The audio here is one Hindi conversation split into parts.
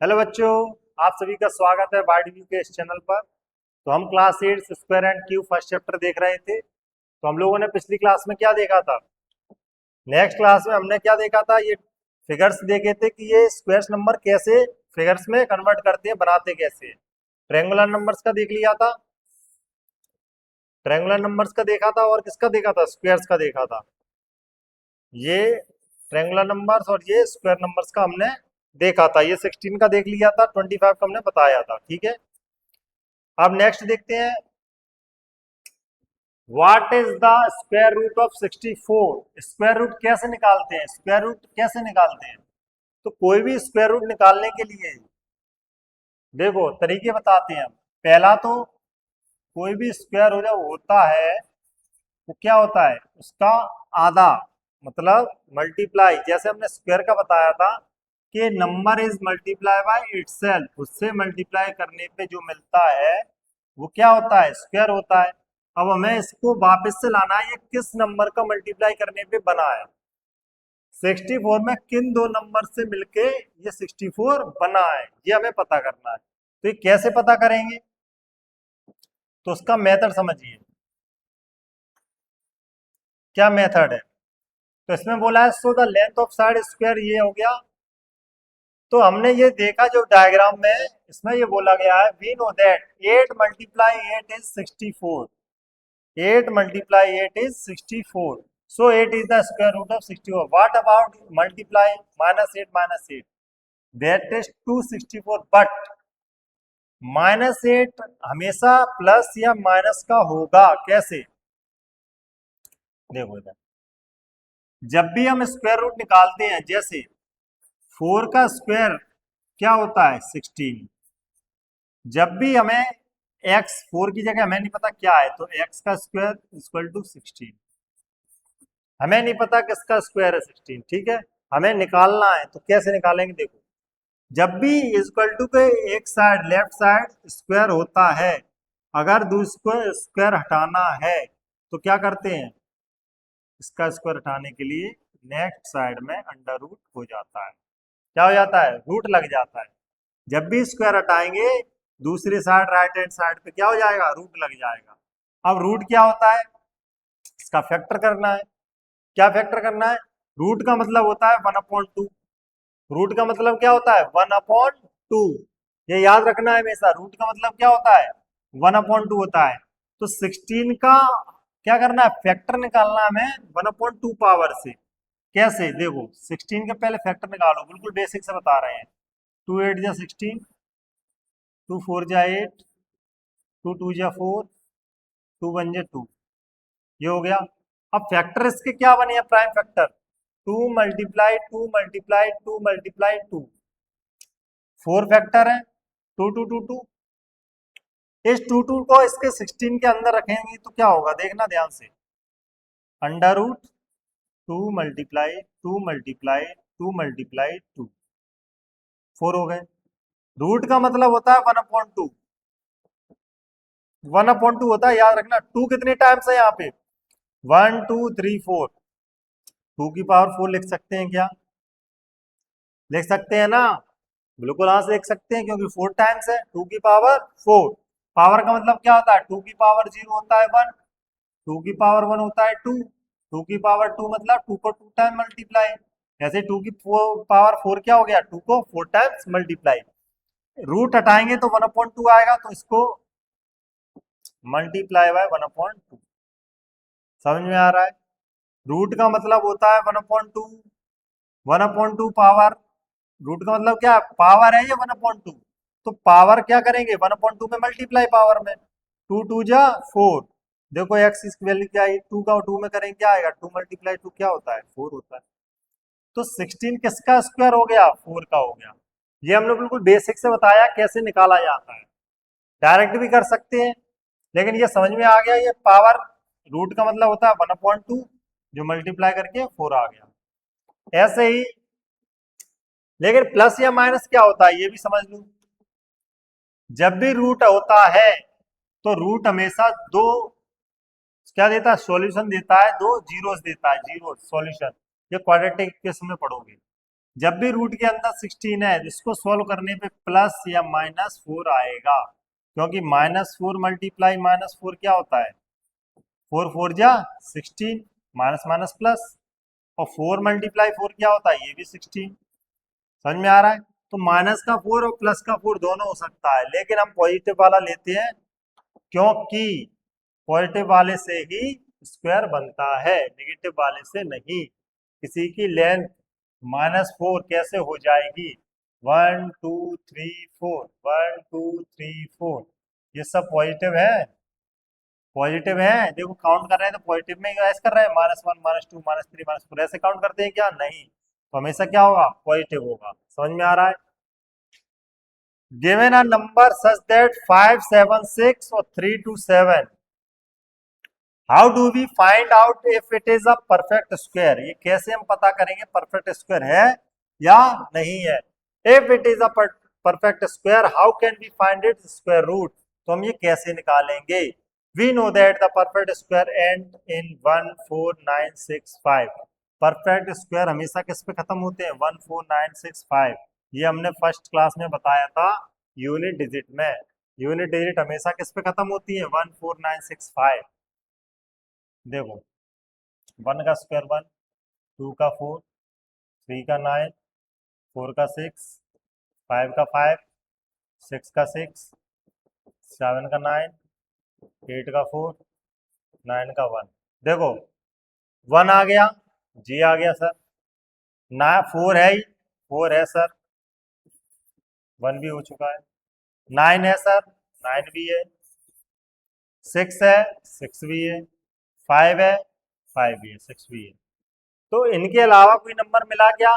हेलो बच्चों, आप सभी का स्वागत है बायोडीवी के इस चैनल पर। तो हम class 8 square and cube first chapter देख रहे थे। तो हम लोगों ने पिछली क्लास में क्या देखा था? नेक्स्ट क्लास में हमने क्या देखा था? ये फिगर्स देखे थे कि ये स्क्वायर्स नंबर कैसे फिगर्स में कन्वर्ट करते हैं, बनाते कैसे हैं। ट्रायंगुलर नंबर्स का देख लिया था, ट्रायंगुलर नंबर्स का देखा था, और किसका देखा था? स्क्वायर्स का देखा था। ये ट्रायंगुलर नंबर्स और ये स्क्वायर नंबर्स का हमने देखा था। ये 16 का देख लिया था, 25 का हमने बताया था। ठीक है, अब नेक्स्ट देखते हैं, what is the square root of 64। Square root कैसे निकालते हैं? स्क्वायर रूट कैसे निकालते हैं? तो कोई भी स्क्वायर रूट निकालने के लिए देखो तरीके बताते हैं हम। पहला तो कोई भी स्क्वायर हो जब होता है वो क्या होता है? उसका आधा, मतलब मल्टीप्लाई। जैसे हमने स्क्वायर का बताया था कि number is multiply by itself, उससे मल्टीप्लाई करने पे जो मिलता है वो क्या होता है? स्क्वायर होता है। अब हमें इसको वापस से लाना है, ये किस नंबर का मल्टीप्लाई करने पे बना है? 64 में किन दो नंबर से मिलके ये 64 बना है, ये हमें पता करना है। तो ये कैसे पता करेंगे? तो उसका मेथड समझिए, क्या मेथड है। तो इसमें बोला है so the length of side square, ये हो गया। तो हमने ये देखा जो डायग्राम में, इसमें ये बोला गया है we know that 8 multiply 8 is 64। 8 multiply 8 is 64। So 8 is the square root of 64. What about multiply minus 8 minus 8? That is 264. But minus 8 हमेशा प्लस या माइनस का होगा। कैसे? देखो इधर, जब भी हम स्क्वायर रूट निकालते हैं, जैसे 4 का स्क्वायर क्या होता है? 16। जब भी हमें एक्स, 4 की जगह हमें नहीं पता क्या है, तो एक्स का स्क्वायर इक्वल टू 16। हमें नहीं पता किसका स्क्वायर है 16। ठीक है, हमें निकालना है, तो कैसे निकालेंगे? देखो, जब भी इक्वल टू के एक साइड लेफ्ट साइड स्क्वायर होता है, अगर दूसरा स्क्वायर हटाना है तो क्या करते हैं? इसका स्क्वायर हटाने के लिए नेक्स्ट साइड में अंडर रूट हो जाता है। क्या हो जाता है? रूट लग जाता है। जब भी स्क्वायर हटाएंगे दूसरी साइड राइट हैंड साइड पे क्या हो जाएगा? रूट लग जाएगा। अब रूट क्या होता है? इसका फैक्टर करना है। क्या फैक्टर करना है? रूट का मतलब होता है 1/2। रूट का मतलब क्या होता है? 1/2। ये याद रखना है हमेशा, रूट का मतलब क्या होता है? 1/2 होता है। तो 16 का क्या करना है? फैक्टर निकालना है हमें 1/2 पावर से। कैसे? देखो, 16 के पहले फैक्टर निकालो, बिल्कुल बेसिक से बता रहे हैं। 2 8 जा 16, 2 4 जा 8, 2 2 जा 4, 2 1 जा 2। ये हो गया। अब फैक्टर इसके क्या बने हैं? Prime factor 2 multiply 2 multiply 2 multiply 2। 4 factor है 2 2 2 2। इस 2 2 को इसके 16 के अंदर रखेंगे तो क्या होगा? देखना ध्यान से, under root 2 multiply 2 multiply 2 multiply 2, 4 हो गए। रूट का मतलब होता है 1/2। 1/2 होता है, याद रखना। 2 कितने टाइम्स है यहाँ पे? 1 2 3 4। 2 की पावर 4 लिख सकते हैं क्या? लिख सकते हैं ना? बिल्कुल हाँ से लिख सकते हैं, क्योंकि 4 टाइम्स है 2 की पावर 4। पावर का मतलब क्या होता है? 2 की पावर 0 होता है 1, 2 की पावर 1 होता है 2, 2 की पावर 2 मतलब 2 को 2 टाइम मल्टीप्लाई। ऐसे 2 की पावर 4 क्या हो गया? 2 को 4 टाइम्स मल्टीप्लाई। रूट हटाएंगे तो 1/2 आएगा, तो इसको मल्टीप्लाई बाय 1/2। समझ में आ रहा है? रूट का मतलब होता है 1/2। 1/2 पावर, रूट का मतलब क्या? पावर है ये 1/2। तो पावर क्या करेंगे? 1/2 में मल्टीप्लाई पावर में, 2 2 जा 4। देखो एक्स की वैल्यू क्या है? 2 का 2 में करेंगे क्या आएगा? 2 मल्टीप्लाई 2 क्या होता है? 4 होता है। तो 16 किसका स्क्वायर हो गया? 4 का हो गया। ये हमने बिल्कुल बेसिक से बताया कैसे निकाला जाता है। डायरेक्ट भी कर सकते हैं, लेकिन ये समझ में आ गया। ये पावर, रूट का मतलब होता है 1/2, जो मल्टीप्लाई करके 4 आ गया। ऐसे ही, लेकिन प्लस या माइनस क्या होता है ये भी समझ लो। जब भी रूट होता है तो रूट हमेशा दो क्या देता है? सॉल्यूशन देता है, दो जीरोस देता है। जीरो सॉल्यूशन, ये क्वाड्रेटिक इक्वेशन में पढ़ोगे। जब भी रूट के अंदर 16 है इसको सॉल्व करने पे प्लस या -4 आएगा, क्योंकि -4 मल्टीप्लाई -4 क्या होता है, 4 4 जा 16, माइनस माइनस प्लस, और 4 मल्टीप्लाई 4 क्या होता है, ये भी 16। समझ में आ रहा है? तो माइनस का 4 और प्लस का 4 दोनों हो सकता है, लेकिन हम पॉजिटिव वाला लेते हैं क्योंकि पॉजिटिव वाले से ही स्क्वायर बनता है, नेगेटिव वाले से नहीं। किसी की लेंथ -4 कैसे हो जाएगी, 1 2 3 4, 1 2 3 4, ये सब पॉजिटिव है, पॉजिटिव है। देखो काउंट कर रहे हैं तो पॉजिटिव में ऐसे कर रहे हैं, -1 -2 -3 -4, ऐसे काउंट करते हैं क्या, नहीं। तो हमेशा क्या होगा, पॉजिटिव होगा। समझ में आ रहा है? Given a number such that 5 7 6 और 3 2 7, how do we find out if it is a perfect square, ये कैसे हम पता करेंगे परफेक्ट स्क्वायर है या नहीं है। If it is a perfect square how can we find it square root, तो हम ये कैसे निकालेंगे। We know that the perfect square end in 1 4 9 6 5, perfect square हमेशा किस पे खत्म होते हैं, 1 4 9 6 5। ये हमने फर्स्ट क्लास में बताया था यूनिट डिजिट में, यूनिट डिजिट हमेशा किस पे खत्म होती है, 1 4 9 6 5। देखो 1 का स्क्वायर 1, 2 का 4, 3 का 9, 4 का 6, 5 का 5, 6 का 6, 7 का 9, 8 का 4, 9 का 1। देखो 1 आ गया, जी आ गया सर, ना 4 है ही, 4 है सर, 1 भी हो चुका है, 9 है सर, 9 भी है, 6 है, 6 भी है, 5 है, 5 भी है, 6 भी है। तो इनके अलावा कोई नंबर मिला क्या,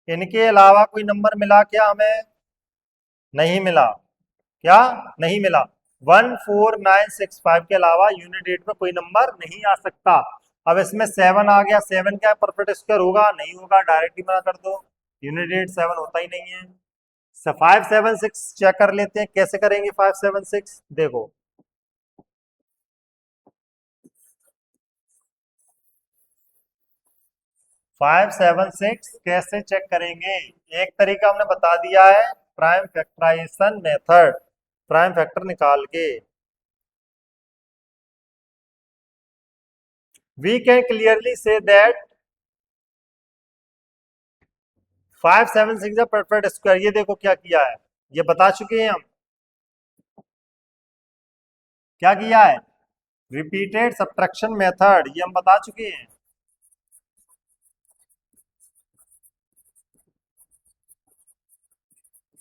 इनके अलावा कोई नंबर मिला क्या हमें, नहीं मिला। क्या नहीं मिला, 14965 के अलावा यूनिट 8 में कोई नंबर नहीं आ सकता। अब इसमें 7 आ गया, 7 क्या परफेक्ट स्क्वायर होगा, नहीं होगा, डायरेक्ट ही मना कर दो, यूनिट 8 7 होता ही नहीं है। 576 चेक कर लेते हैं, कैसे करेंगे 576, देखो 576 कैसे चेक करेंगे, एक तरीका हमने बता दिया है, prime factorization method, prime factor निकाल के we can clearly say that 576 है परफेक्ट स्क्वायर। ये देखो क्या किया है, ये बता चुके हैं हम, क्या किया है, रिपीटेड सब्ट्रैक्शन मेथड, ये हम बता चुके हैं।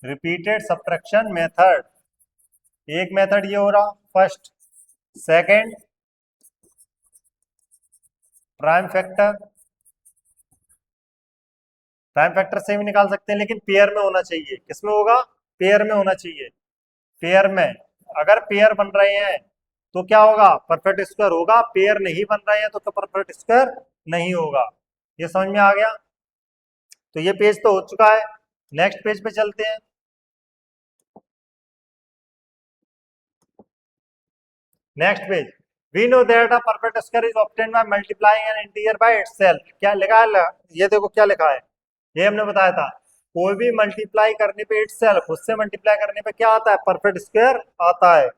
रिपीटेड सब्ट्रैक्शन मेथड, एक मेथड ये हो रहा first, second prime factor, prime factor से भी निकाल सकते हैं लेकिन पेयर में होना चाहिए, किसमें होगा, पेयर में होना चाहिए, पेयर में। अगर पेयर बन रहे हैं तो क्या होगा, परफेक्ट स्क्वायर होगा, पेयर नहीं बन रहे हैं तो परफेक्ट स्क्वायर नहीं होगा। ये समझ में आ गया। तो ये पेज तो हो चुका है, नेक्स्ट पेज पे चलते हैं। Next page, we know that a perfect square is obtained by multiplying an integer by itself, क्या लिखा है, ये देखो क्या लिखा है, ये हमने बताया था, कोई भी मल्टीप्लाई करने पे इटसेल्फ, उससे मल्टीप्लाई करने पे क्या आता है, परफेक्ट स्क्वायर आता है।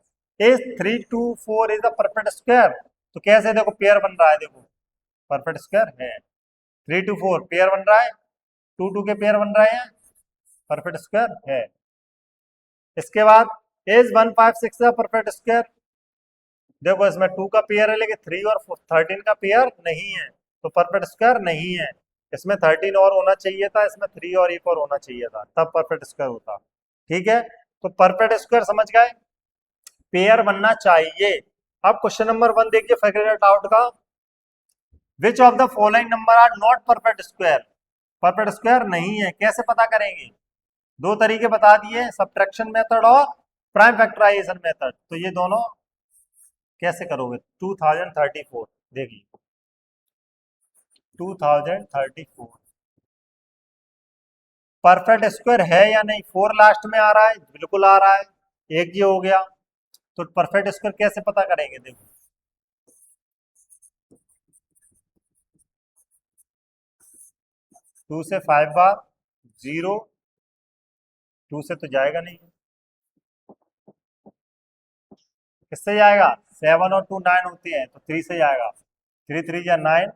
Is 3 2 4 is a perfect square, तो कैसे, देखो पेयर बन रहा है, देखो परफेक्ट स्क्वायर है, 3 2 4 पेयर बन रहा है, 2 2 के पेयर बन रहे हैं, परफेक्ट स्क्वायर है। इसके बाद इज 156 परफेक्ट स्क्वायर, देखो इसमें 2 का पेयर है लेकिन 3 और 13 का पेयर नहीं है, तो परफेक्ट स्क्वायर नहीं है। इसमें 13 और होना चाहिए था, इसमें 3 और एक और होना चाहिए था, तब परफेक्ट स्क्वायर होता। ठीक है, तो परफेक्ट स्क्वायर समझ गए, पेयर बनना चाहिए। अब क्वेश्चन नंबर 1 देखिए, फिगर इट आउट का, which of the following number are not perfect square, perfect square नहीं है, कैसे पता करेंगे, दो तरीके बता दिए, सब्ट्रैक्शन मेथड और प्राइम फैक्टराइजेशन मेथड। तो ये दोनों कैसे करोगे, 2034 देखिए, 2034 परफेक्ट स्क्वायर है या नहीं, 4 लास्ट में आ रहा है, बिल्कुल आ रहा है, एक ये हो गया। तो परफेक्ट स्क्वायर कैसे पता करेंगे, देखो 2 से 5 बार 0, 2 से तो जाएगा नहीं, किससे जाएगा? 7 और 2 9 होते हैं, तो 3 से जाएगा। 3 3 या 9,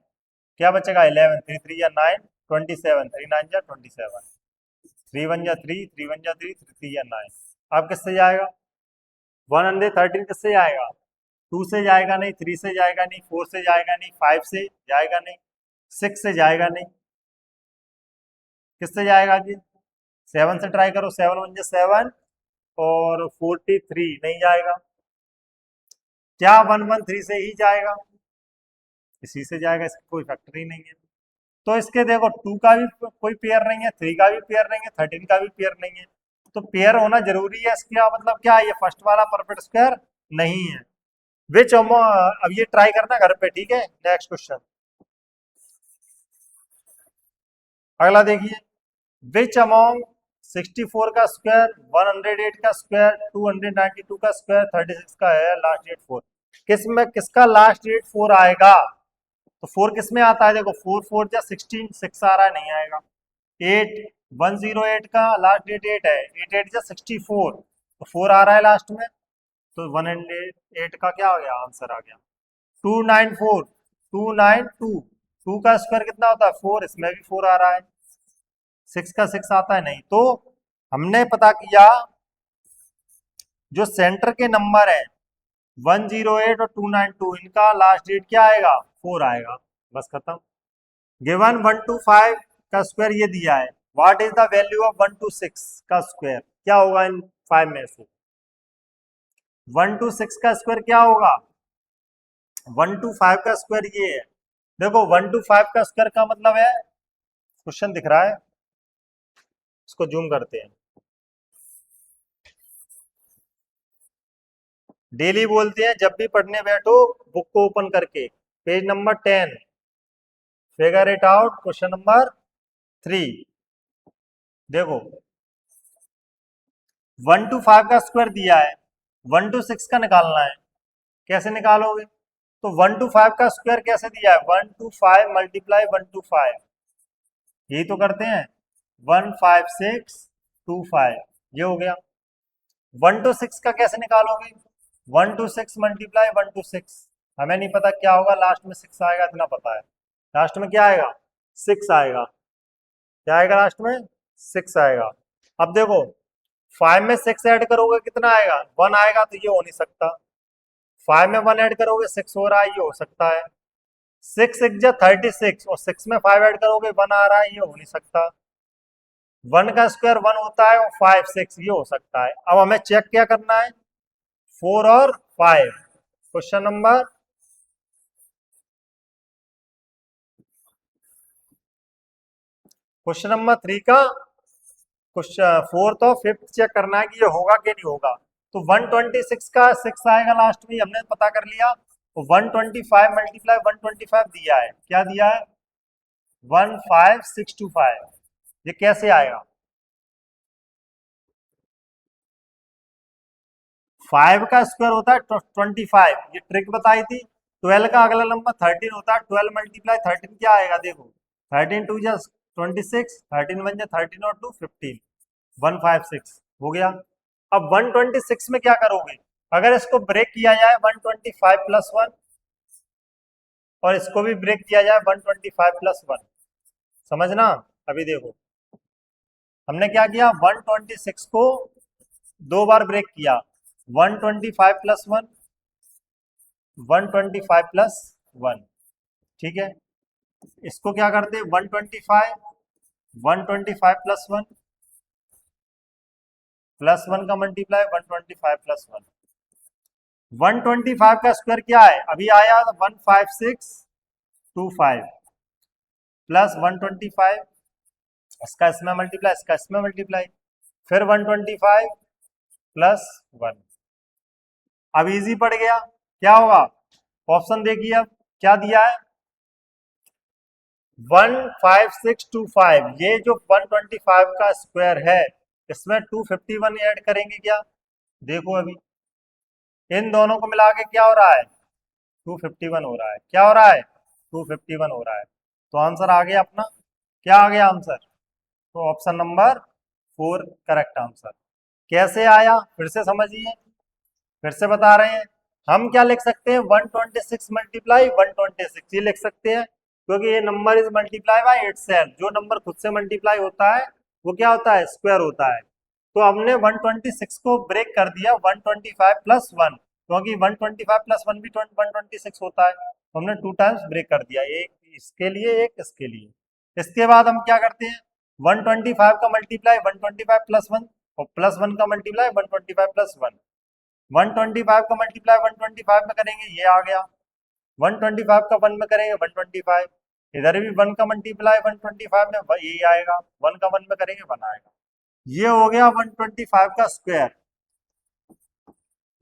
क्या बचेगा? 11, 3 3 या 9, 27, 3 9 या 27, 3 1 या 3, 3 1 या 3, 3 3 या 9। अब किससे जाएगा? 113 किससे जाएगा? 2 से जाएगा नहीं, 3 से जाएगा नहीं, 4 से जाएगा नहीं, 5 से जाएगा नहीं, 6 से जाएगा नहीं, किससे जाएगा जी? 7 से ट्राई करो, 7 1 7 और 43 नहीं जाएगा। क्या 113 से ही जाएगा? इसी से जाएगा, इसकी कोई फैक्टर ही नहीं है। तो इसके देखो 2 का भी कोई पेयर नहीं है, 3 का भी पेयर नहीं है, 13 का भी पेयर नहीं है, तो पेयर होना जरूरी है। इसका मतलब क्या है? ये फर्स्ट वाला परफेक्ट स्क्वायर नहीं है। विच अब ये ट्राई करना घर पे, ठीक है। नेक्स्ट क्वेश्चन, अगला देखिए, विच अमोंग 64 का स्क्वायर, 108 का स्क्वायर, 292 का स्क्वायर, 36 का है लास्ट डेट 4, किसमें किसका लास्ट डेट 4 आएगा? तो 4 किस में आता है? देखो 4 4 जा 16, 6 आ रहा है, नहीं आएगा। 8 108 का लास्ट डेट 8 है, 8 8 जा 64, तो 4 आ रहा है लास्ट में, तो 108 का क्या हो गया? आंसर आ गया। 294 292, 2 का स्क्वायर कितना होता है? 4, इसमें भी 4 आ रहा है। 6 का 6 आता है, नहीं। तो हमने पता किया जो सेंटर के नंबर है 108 और 292, इनका लास्ट डेट क्या आएगा? 4 आएगा, बस खत्म। गिवन 125 का स्क्वायर ये दिया है, what is the value of 126 का स्क्वायर? क्या होगा इन 5 में से? 126 का स्क्वायर क्या होगा? 125 का स्क्वायर ये है। देखो 125 का स्क्वायर का मतलब है, क्वेश्चन दिख रहा है, इसको जूम करते हैं। डेली बोलते हैं जब भी पढ़ने बैठो बुक को ओपन करके, page number 10, figure it out, question number 3। देखो 125 का स्क्वायर दिया है, 126 का निकालना है, कैसे निकालोगे? तो 125 का स्क्वायर कैसे दिया है? 125 मल्टीप्लाई 125, यही तो करते हैं, 15625, ये हो गया। 126 का कैसे निकालोगे? 126 मल्टीप्लाई 126, हमें नहीं पता क्या होगा, लास्ट में 6 आएगा, इतना पता है। लास्ट में क्या आएगा? 6 आएगा। क्या आएगा लास्ट में? 6 आएगा। अब देखो 5 में 6 ऐड करोगे कितना आएगा? 1 आएगा, तो ये हो नहीं सकता। 5 में 1 ऐड करोगे 6 हो रहा है, ये हो सकता है। 6 6 जा 36 और 6 में 5 ऐड करोगे 1 आ रहा है, ये हो नहीं सकता। 1 का स्क्वायर 1 होता है और 5 6, ये हो सकता है। अब हमें चेक क्या करना है? 4 और 5। क्वेश्चन नंबर क्वेश्चन नंबर 3 का क्वेश्चन 4th और 5th चेक करना है कि ये होगा कि नहीं होगा। तो 126 का 6 आएगा लास्ट में, हमने पता कर लिया। तो 125 मल्टीप्लाई 125 दिया है, क्या दिया है? 15625, ये कैसे आएगा? 5 का स्क्वायर होता है 25, ये ट्रिक बताई थी। 12 का अगला नंबर 13 होता है, 12 मल्टीप्लाई 13 क्या आएगा? देखो 13 2 जा 26, 13 1 जा 13 और 2 15, 156 हो गया। अब 126 में क्या करोगे? अगर इसको ब्रेक किया जाए 125 प्लस 1, और इसको भी ब्रेक किया जाए 125 प्लस 1, समझना। अभी देखो हमने क्या किया, 126 को 2 बार ब्रेक किया, 125 प्लस 1, 125 प्लस 1, ठीक है। इसको क्या करते, 125 प्लस 1 प्लस 1 का मल्टीप्लाई 125 प्लस 1, 125 का स्क्वायर क्या है? अभी आया 15625 प्लस 125, इसका इसमें मल्टीप्लाई, इसका इसमें मल्टीप्लाई, फिर 125 प्लस 1। अब इजी पड़ गया, क्या होगा? ऑप्शन देखिए, अब क्या दिया है? 15625, ये जो 125 का स्क्वायर है, इसमें 251 ऐड करेंगे क्या? देखो अभी इन दोनों को मिला के क्या हो रहा है? 251 हो रहा है। क्या हो रहा है? 251 हो रहा है। तो आंसर आ गया अपना क्या आ गया आंसर? तो ऑप्शन नंबर 4 करेक्ट आंसर। कैसे आया फिर से समझिए, फिर से बता रहे हैं। हम क्या लिख सकते हैं? 126 मल्टीप्लाई 126 ये लिख सकते हैं, क्योंकि ये number is multiply by itself. जो नंबर खुद से मल्टीप्लाई होता है वो क्या होता है? स्क्वायर होता है। तो हमने 126 को ब्रेक कर दिया 125 प्लस 1, क्योंकि 125 प्लस 1 भी 126 होता है। तो हमने 2 टाइम्स ब्रेक कर दिया, एक इसके लिए एक इसके लिए। इसके बाद हम क्या करते हैं? 125 का मल्टीप्लाई 125 प्लस 1 और प्लस 1 का मल्टीप्लाई 125 प्लस 1। 125 का मल्टीप्लाई 125 में करेंगे, ये आ गया। 125 का 1 में करेंगे 125, इधर भी 1 का मल्टीप्लाई 125 में यही आएगा, 1 का 1 में करेंगे 1 आएगा। ये हो गया 125 का स्क्वायर।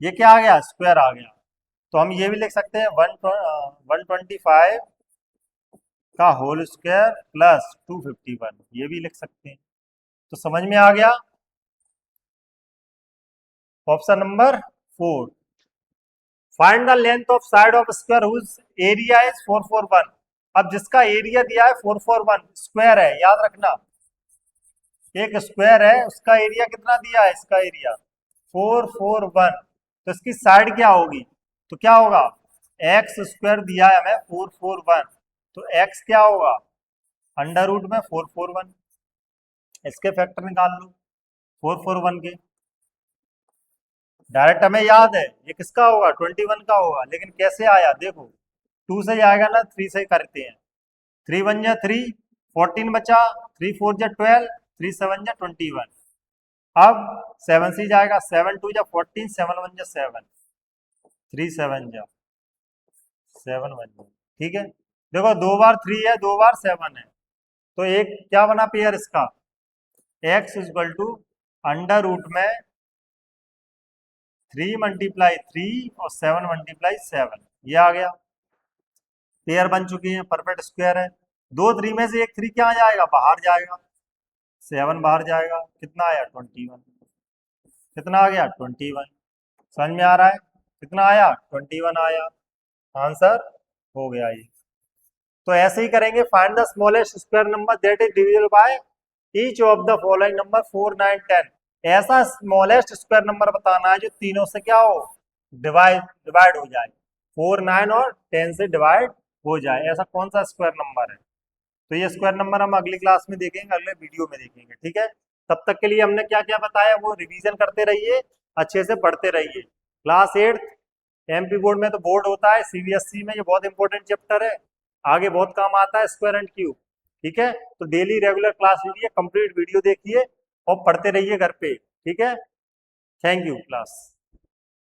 ये क्या आ गया? स्क्वायर आ गया। तो हम ये भी लिख सकते हैं 125 का होल स्क्वायर प्लस 251, ये भी लिख सकते हैं। तो समझ में आ गया? Option number 4। Find the length of side of square whose area is 441। अब जिसका एरिया दिया है 441, स्क्वायर है, याद रखना एक स्क्वायर है, उसका एरिया कितना दिया है? इसका एरिया 441, तो इसकी साइड क्या होगी? तो क्या होगा? एक्स स्क्वायर दिया है हमें 441, तो एक्स क्या होगा? अंडर रूट में 441। इसके फैक्टर निकाल लो 441 के। डायरेक्ट हमें याद है ये किसका होगा? 21 का होगा, लेकिन कैसे आया देखो, 2 से जाएगा ना, 3 से करते हैं। 3 1 जा 3, 14 बचा, 3 4 जा 12, 3 7 जा 21। अब 7 से जाएगा, 7 2 जा 14, 7 1 जा 7, 3 7 जा 7 1 जा, ठीक है। देखो 2 बार 3 है, 2 बार 7 है, तो एक क्या बना पेयर इसका? x equal to under root में 3 मल्टीप्लाई 3 और 7 मल्टीप्लाई 7, ये आ गया। पेयर बन चुकी है, परफेक्ट स्क्वायर है। 2 3 में से एक 3 क्या आ जाएगा? बाहर जाएगा, 7 बाहर जाएगा, कितना आया? 21। कितना आ गया? 21। समझ में आ रहा है? कितना आया? 21 आया। आंसर हो गया ये। तो ऐसे ही करेंगे, find the smallest square number that is divisible by each of the following number 4 9 10। ऐसा स्मॉलेस्ट स्क्वायर नंबर बताना है जो तीनों से क्या हो? डिवाइड हो जाए, 4 9 और 10 से डिवाइड हो जाए। ऐसा कौन सा स्क्वायर नंबर है? तो ये स्क्वायर नंबर हम अगली क्लास में देखेंगे, अगले वीडियो में देखेंगे, ठीक है। तब तक के लिए हमने क्या क्या बताया वो रिवीजन करते रहिए, अच्छे से पढ़ते रहिए। क्लास 8 एमपी बोर्ड में तो बोर्ड होता है, सीबीएसई में ये बहुत इंपॉर्टेंट चैप्टर है, आगे बहुत काम आता है स्क्वायर एंड क्यूब, ठीक है। तो डेली रेगुलर क्लास लीजिए, कंप्लीट वीडियो देखिए और पढ़ते रहिए घर पे, ठीक है। Thank you class.